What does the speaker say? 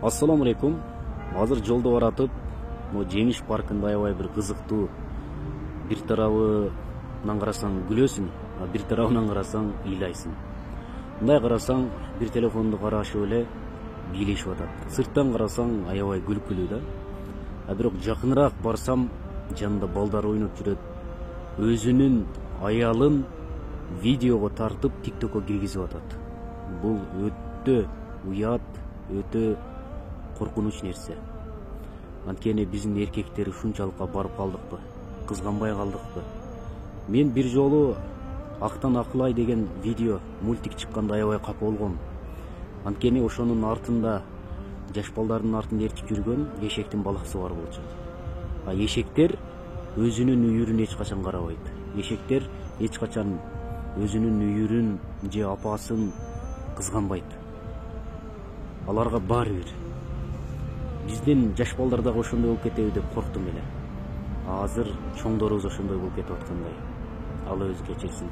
Assalamu alaikum. Азыр жолдо баратып, Жеңиш паркында аябай бир кызыктуу. Бир тарабынан карасаң күлөсүң, а бир тарабынан карасаң ыйлайсың. Мындай карасаң бир телефонду карашып эле бийлешип атат. Сырттан карасаң аябай күлкүлүү да. А бирок жакыныраак барсам, жанында балдар ойноп жүрөт. Өзүнүн аялын видеого тартып TikTokко киргизип атат. Бул өтө уят, өтө коркунуч нерсе. Анткени биздин эркектер ушунчалыкка барып калдыкпы, кызганбай калдыкпы? Мен бир жолу Актан Акылай деген видео, мультик чыкканда аябай капа болгом. Анткени ошонун артында, жаш балдардын артында ээрчип жүргөн эшектин баласы бар болчу. А эшектер өзүнүн үйүрүн эч качан карабайт. Эшектер эч качан өзүнүн үйүрүн же апасын кызганбайт. Аларга баары бир. Биздин жаш балдар дагы ошондой болуп кетеби деп корктум эле. Азыр чоңдорубуз ошондой болуп кетип аткандай. Алла өзү кечирсин.